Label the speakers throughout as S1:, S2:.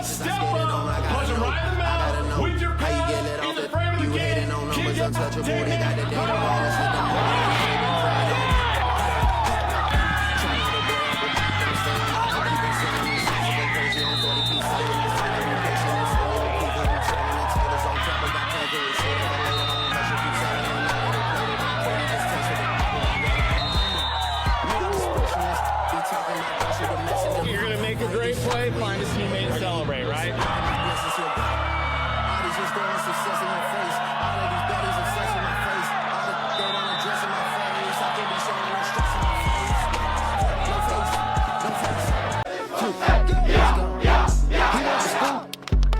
S1: Step up, punch him right in the mouth with your pad in the frame of the game. Kick it, take it, come on! You're gonna make a great play, find a teammate and celebrate, right?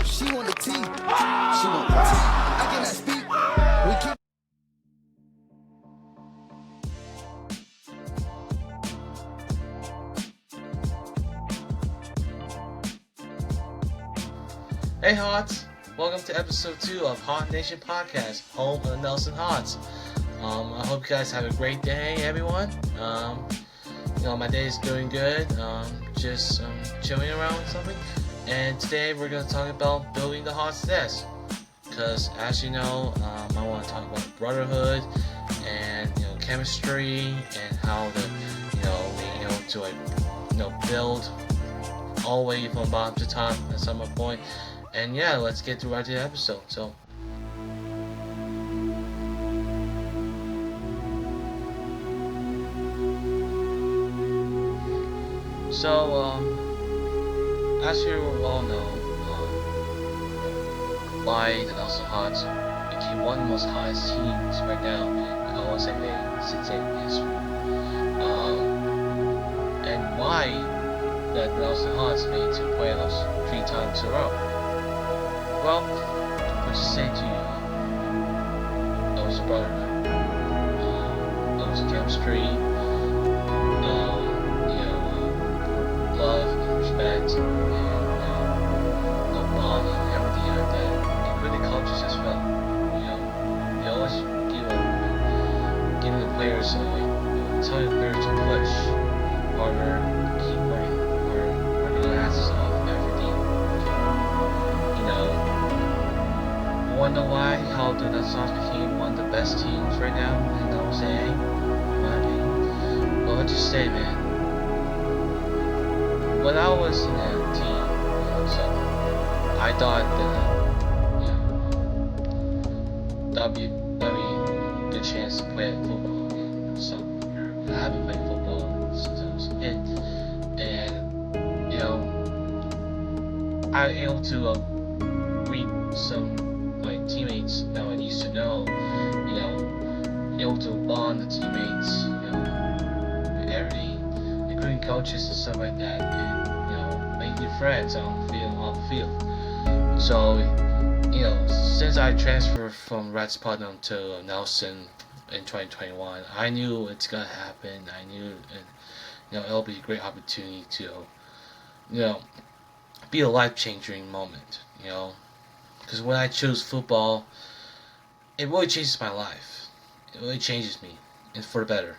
S2: She want the tea. She want the tea. I cannot speak. We keep.
S3: Hey Hots! Welcome to episode 2 of Hot Nation Podcast, home of the Nelson Hots. I hope you guys have a great day, everyone. My day is doing good. Just chilling around with something. And today we're going to talk about building the Hots nest. Because as you know, I want to talk about Brotherhood and chemistry and how to build all the way from bottom to top at some point. And yeah, let's get right to the episode. As you all know, why the Nelson Hots became one of the most hottest teams right now in OSFA since in history. And why the Nelson Hots made it to playoffs 3 times in a row. Well, what to say to you? It was a brotherhood. It was a chemistry. Love and respect and bond and everything like that. Including coaches as well. They always giving the players telling the players to push harder, keep working their asses off, everything. Wonder why how the Nelson became one of the best teams right now in the OSA? Well, let's just say, man. When I was in that team, I thought that'd be a good chance to play football. So I haven't played football since I was a kid, and I was able to read some teammates that I used to know. Able to bond the teammates, and everything, including coaches and stuff like that, and make new friends on the field. So, since I transferred from Reds Putnam to Nelson in 2021, I knew it's gonna happen. I knew, it'll be a great opportunity to, be a life-changing moment. Because when I choose football, it really changes my life. It really changes me, and for the better.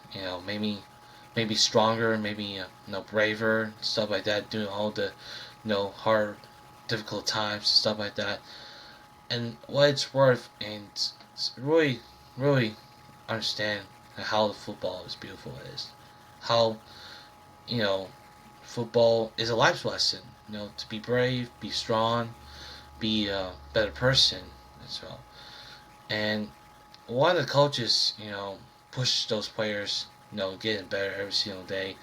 S3: Maybe stronger, maybe braver, stuff like that. Doing all the hard, difficult times, stuff like that. And what it's worth, and really, really understand how the football is beautiful it is. How football is a life lesson. To be brave, be strong, be a better person as well. And one of the coaches, push those players, getting better every single day.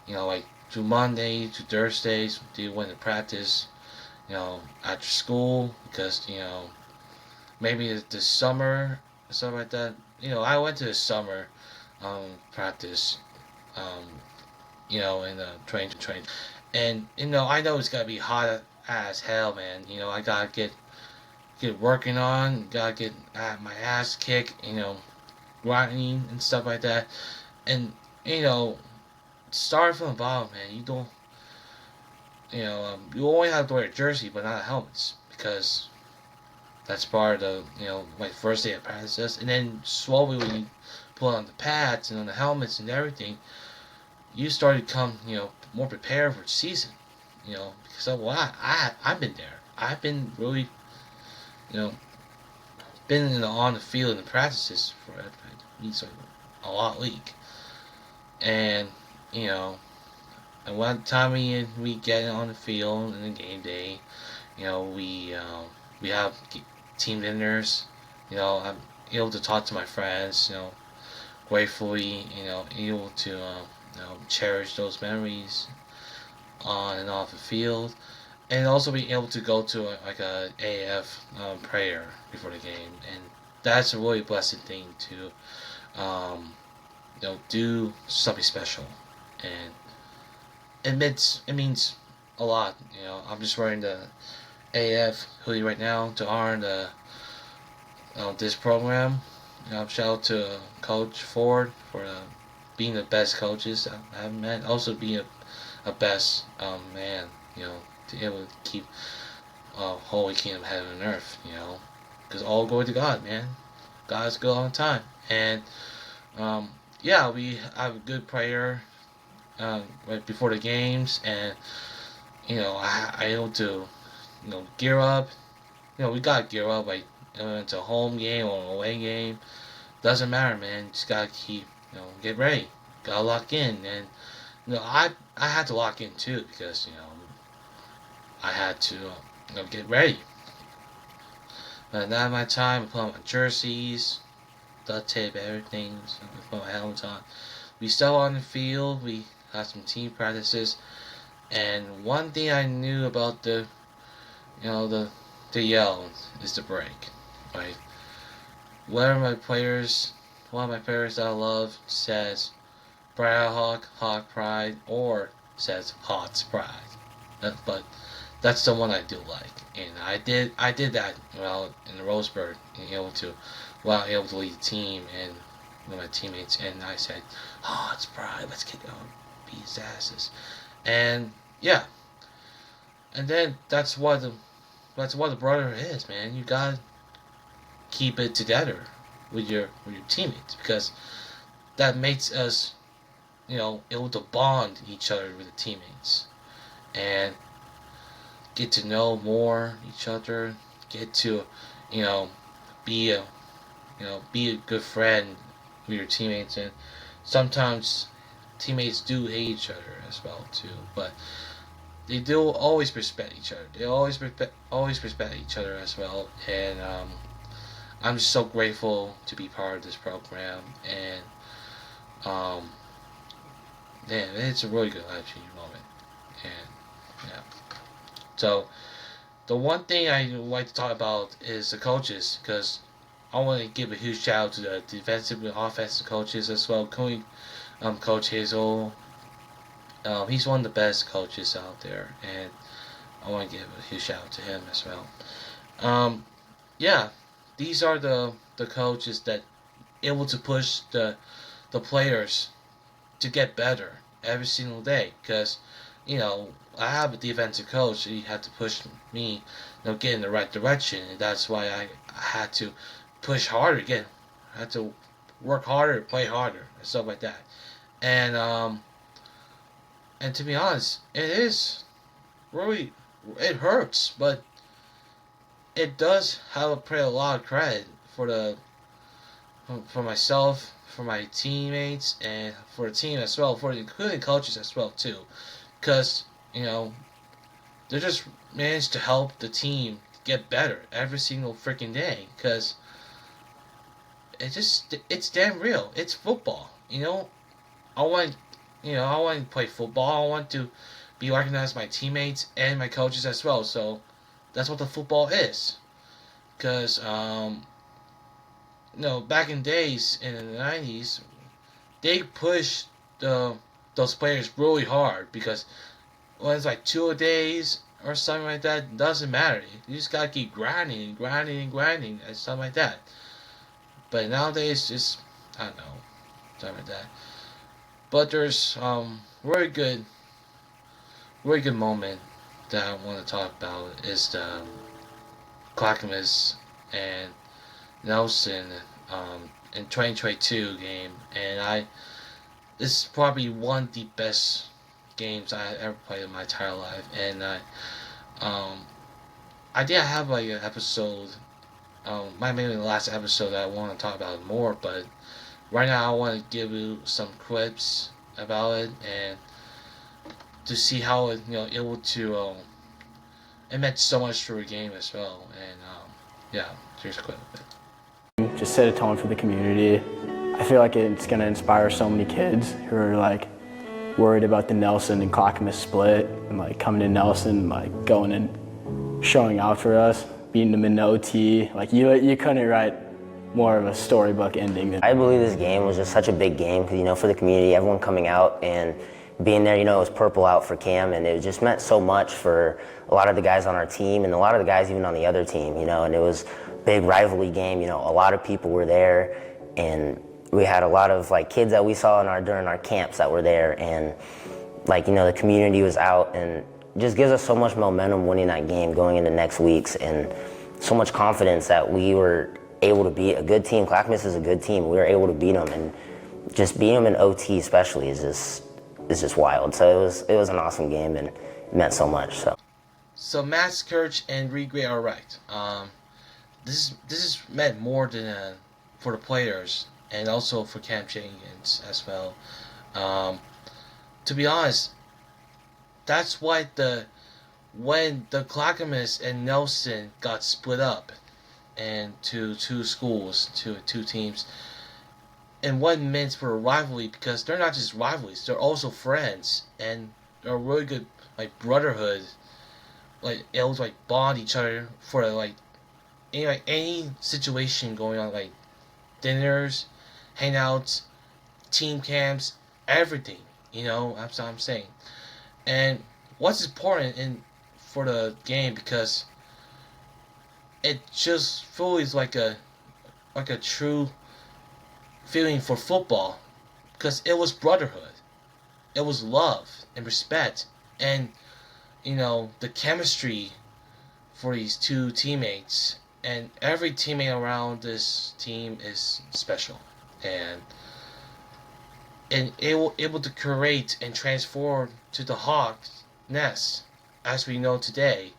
S3: Like through Monday to Thursdays, they went to practice, after school, because, maybe the summer, stuff like that. I went to the summer practice, in the train. And, I know it's gotta be hot as hell, man. I gotta get working on, gotta get my ass kicked, grinding and stuff like that. And, starting from the bottom, man, you don't, you only have to wear a jersey, but not helmets, because that's part of the, my first day of practice. And then slowly when you put on the pads and on the helmets and everything, you start to come, more prepared for the season. because I've been there. I've been really, you know, been on the field in the practices for it's like a lot league, and you know, and one time we get on the field in the game day, we have team dinners. I'm able to talk to my friends. Gratefully, able to cherish those memories on and off the field, and also be able to go to a AF prayer before the game, and that's a really blessed thing to do something special, and it means a lot. I'm just wearing the AF hoodie right now to honor this program. Shout out to Coach Ford for being the best coaches I've met. Also being a best man, to be able to keep Holy Kingdom heaven and earth, because all glory to God, man. God's good all the time, and yeah, we have a good prayer right before the games, and I able to gear up. We gotta gear up like it's a home game or an away game. Doesn't matter, man. Just gotta keep get ready. Gotta lock in, and I had to lock in too because I had to get ready. But now my time, I put on my jerseys, duct tape, everything. So I put my helmets on. We still on the field. We had some team practices, and one thing I knew about the yell is the break. Right? One of my players that I love says Brad Hawk Pride, or says Hawks Pride. But that's the one I do like, and I did that in the Roseburg, able to lead the team and my teammates, and I said, Hawks Pride, let's get beat his asses, and yeah, and then that's what the Brotherhood is, man. You gotta keep it together with your teammates, because that makes us able to bond each other with the teammates and get to know more each other, get to be a be a good friend with your teammates. And sometimes teammates do hate each other as well too, but they do always respect each other. They always respect each other as well, and I'm just so grateful to be part of this program, and man, it's a really good life-changing moment, and yeah. So the one thing I like to talk about is the coaches, because I want to give a huge shout out to the defensive and offensive coaches as well. Coach Hazel, he's one of the best coaches out there, and I want to give a huge shout out to him as well. Yeah, these are the coaches that able to push the players to get better every single day, because I have a defensive coach. He had to push me get in the right direction, and that's why I had to push harder again. I had to work harder, play harder, and stuff like that. And to be honest, it is really, it hurts, but it does have a lot of credit for myself, for my teammates, and for the team as well, for including coaches as well too, because they just managed to help the team get better every single freaking day, because it's damn real. It's football. I want to play football. I want to be recognized by my teammates and my coaches as well. So that's what the football is. Because back in days in the 90s, they pushed those players really hard, because when it's like 2 days or something like that, it doesn't matter. You just gotta keep grinding and grinding and grinding and something like that. But nowadays, just I don't know, something like that. But there's very good moment that I want to talk about is the Clackamas and Nelson in 2022 game, and this is probably one of the best games I ever played in my entire life, and I did have like an episode. Might maybe the last episode that I want to talk about more, but right now I want to give you some clips about it and to see how it able to it meant so much for the game as well. And yeah, here's a clip of it.
S4: Just set a tone for the community. I feel like it's going to inspire so many kids who are like worried about the Nelson and Clackamas split and like coming to Nelson, like going and showing out for us, beating them in the OT. Like you couldn't write more of a storybook ending.
S5: I believe this game was just such a big game because, for the community, everyone coming out and being there, it was purple out for Cam, and it just meant so much for a lot of the guys on our team and a lot of the guys even on the other team, and it was a big rivalry game. A lot of people were there, and we had a lot of like kids that we saw during our camps that were there, and the community was out, and just gives us so much momentum winning that game going into next week's, and so much confidence that we were able to beat a good team. Clackamas is a good team. We were able to beat them, and just beating them in OT especially is just wild. So it was an awesome game, and it meant so much.
S3: So Max Kirch and Reed Gray are right. This is meant more than for the players and also for Cam Jenkins as well. To be honest, that's why when the Clackamas and Nelson got split up into two schools, two teams, and what it meant for a rivalry, because they're not just rivalries, they're also friends, and they're a really good like brotherhood. Like able to like bond each other for any situation going on, like dinners, hangouts, team camps, everything. That's what I'm saying. And what's important for the game, because it just feels like a true feeling for football, because it was brotherhood, it was love and respect, and the chemistry for these two teammates, and every teammate around this team is special, and able to create and transform to the Hawks nest as we know today,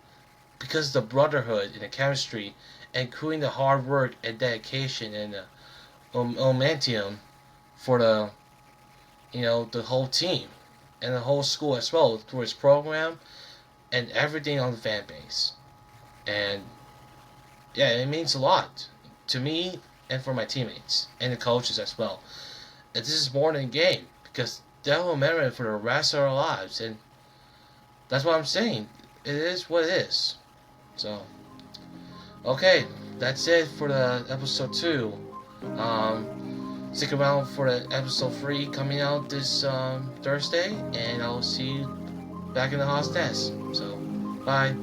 S3: because of the brotherhood and the chemistry, and including the hard work and dedication and the momentum for the the whole team and the whole school as well, through its program and everything on the fan base. And yeah, it means a lot to me and for my teammates and the coaches as well. And this is more than a game, because they'll remember it for the rest of our lives, and that's what I'm saying. It is what it is. So, okay, that's it for the episode 2. Stick around for the episode 3 coming out this Thursday, and I'll see you back in the Hawks nest. So, bye.